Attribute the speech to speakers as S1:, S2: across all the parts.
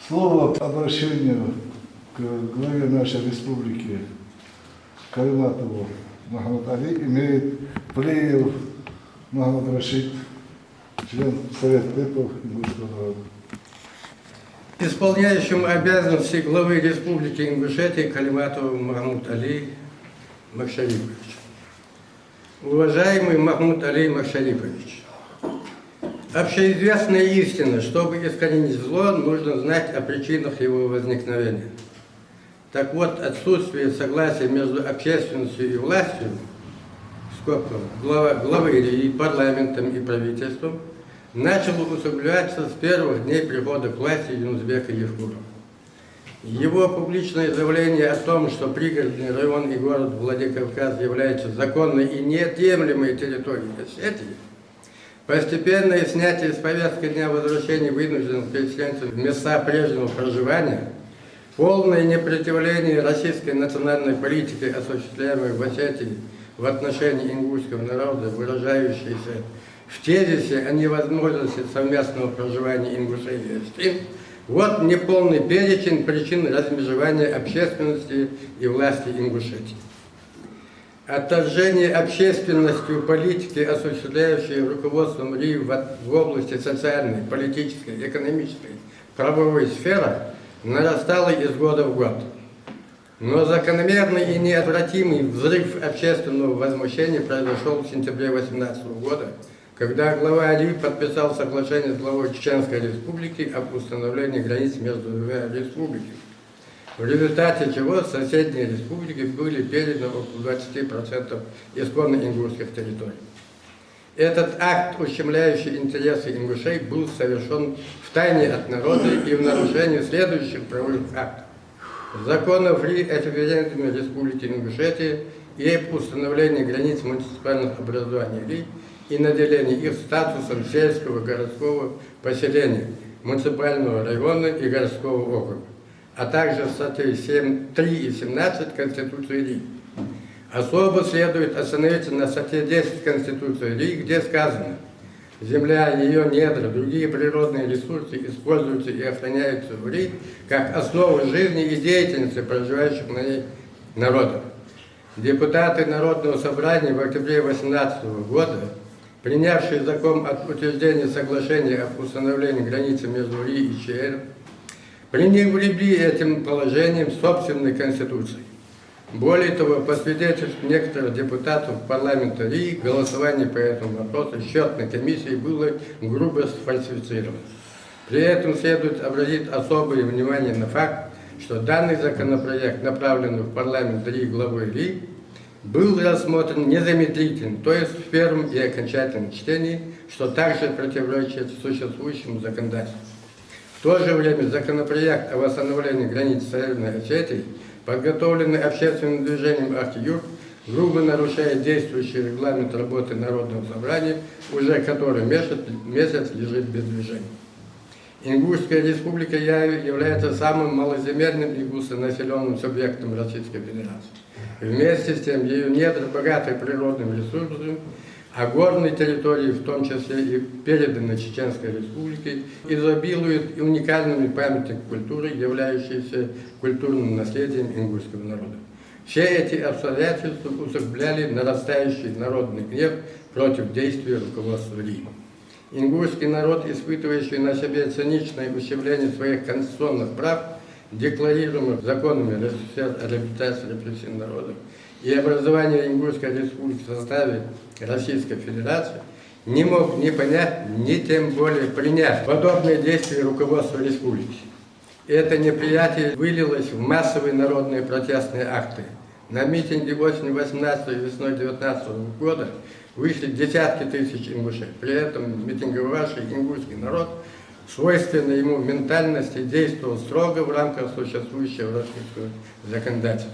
S1: Слово обращению к главе нашей республики Калиматову Мохаммад Али имеет Плеев Мохаммад Рашид, член Совета Кыргызского народа.
S2: Исполняющим обязанности главы Республики Ингушетия Калиматову Мохаммад Али Макшарипович. Уважаемый Мохаммад Али Макшарипович, общеизвестная истина, чтобы искоренить зло, нужно знать о причинах его возникновения. Так вот, отсутствие согласия между общественностью и властью, в скобках, главы и парламентом и правительством, начало усугубляться с первых дней прихода к власти Юнузбека Евкурова. Его публичное заявление о том, что пригородный район и город Владикавказ являются законной и неотъемлемой территорией Осетии, постепенное снятие с повестки дня возвращения вынужденных переселенцев в места прежнего проживания, полное непротивление российской национальной политике, осуществляемой в Осетии в отношении ингушского народа, выражающейся в тезисе о невозможности совместного проживания ингушей и осетин, вот неполный перечень причин размежевания общественности и власти Ингушетии. Отторжение общественностью политики, осуществляющей руководством РИ в области социальной, политической, экономической, правовой сферы, нарастало из года в год. Но закономерный и неотвратимый взрыв общественного возмущения произошел в сентябре 2018 года, когда глава РИ подписал соглашение с главой Чеченской Республики об установлении границ между двумя республиками, в результате чего соседние республики были переданы около 20% исконно ингушских территорий. Этот акт, ущемляющий интересы ингушей, был совершен втайне от народа и в нарушении следующих правовых актов: законов РИ о суверенитете Республики Ингушетия и об установлении границ муниципальных образований РИ и наделении их статусом сельского городского поселения, муниципального района и городского округа, а также статьи 3 и 17 Конституции РИ. Особо следует остановиться на статье 10 Конституции РИ, где сказано: земля, ее недра, другие природные ресурсы используются и охраняются в РИ как основа жизни и деятельности проживающих на ней народов. Депутаты Народного собрания в октябре 2018 года, принявшие закон от утверждения соглашения об установлении границы между РИ и ЧР, пренебрегли этим положением собственной Конституции. Более того, по свидетельству некоторых депутатов парламента РИ, голосование по этому вопросу счетной комиссии было грубо сфальсифицировано. При этом следует обратить особое внимание на факт, что данный законопроект, направленный в парламент РИ главой РИ, был рассмотрен незамедлительно, то есть в первом и окончательном чтении, что также противоречит существующему законодательству. В то же время законопроект о восстановлении границ Северной Осетии, подготовленный общественным движением «Ахтиюрк», грубо нарушает действующий регламент работы Народного собрания, уже который месяц лежит без движения. Ингушская республика является самым малоземельным и густонаселенным субъектом Российской Федерации. Вместе с тем, ее недра богаты природными ресурсами, а горные территории, в том числе и переданные Чеченской Республике, изобилуют уникальными памятниками культуры, являющиеся культурным наследием ингушского народа. Все эти обстоятельства усугубляли нарастающий народный гнев против действий руководства РИ. Ингушский народ, испытывающий на себе циничное ущемление своих конституционных прав, декларируемых законами о реабилитации репрессивных народов и образования Ингушской республики в составе Российской Федерации, не мог ни понять, ни тем более принять подобные действия руководства республики. Это неприятие вылилось в массовые народные протестные акты. На митинге осенью 18 и весной 19 года вышли десятки тысяч ингушей. При этом митинговавший ингушский народ, свойственной ему ментальности, действовал строго в рамках существующего российского законодательства.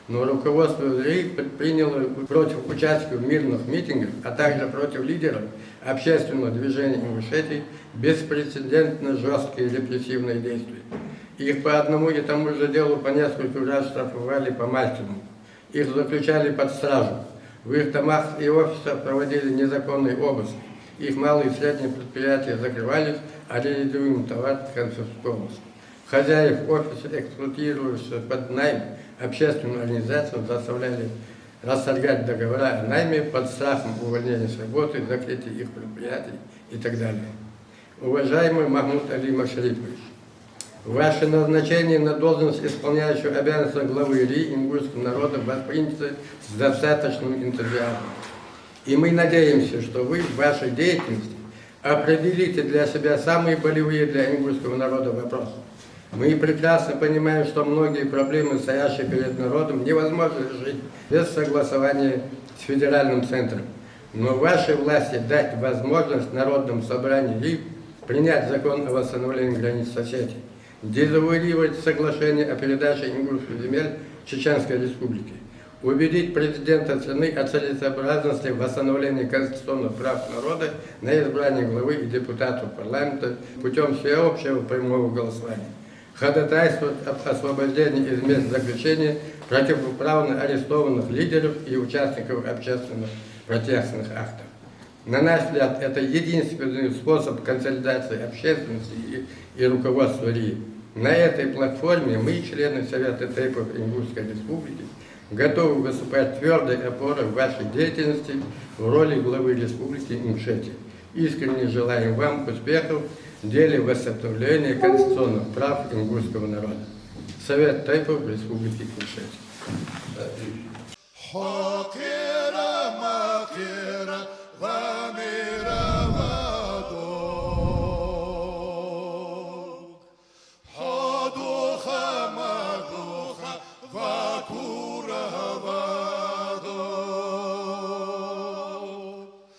S2: Но руководство РИ предприняло против участников мирных митингов, а также против лидеров общественного движения Ингушетии беспрецедентно жесткие репрессивные действия. Их по одному и тому же делу по нескольку раз штрафовали по максимуму. Их заключали под стражу. В их домах и офисах проводили незаконный обыск. Их малые и средние предприятия закрывались, а реализуемый товар конфисковывался. хозяев офиса, эксплуатирующих под найм общественную организацию, заставляли расторгать договора о найме под страхом увольнения с работы, закрытия их предприятий и так далее. Уважаемый Махмуд Али Машарипович, ваше назначение на должность исполняющего обязанности главы РИ ингушского народа воспринято с достаточным энтузиазмом. И мы надеемся, что вы в вашей деятельности определите для себя самые болевые для ингушского народа вопросы. Мы прекрасно понимаем, что многие проблемы, стоящие перед народом, невозможно решить без согласования с федеральным центром. Но вашей власти дать возможность Народному собранию РИ принять закон о восстановлении границ Осетии, дезавуировать соглашение о передаче ингушских земель Чеченской Республике, убедить президента страны о целесообразности восстановления конституционных прав народа на избрание главы и депутатов парламента путем всеобщего прямого голосования, ходатайствовать об освобождении из мест заключения противоправно арестованных лидеров и участников общественных протестных актов. На наш взгляд, это единственный способ консолидации общественности и руководства РИ. На этой платформе мы, члены Совета Тейпов Ингушской Республики, готовы выступать твердой опорой в вашей деятельности в роли главы Республики Ингушетия. Искренне желаем вам успехов в деле восстановления конституционных прав ингушского народа. Совет Тейпов Республики Ингушетия.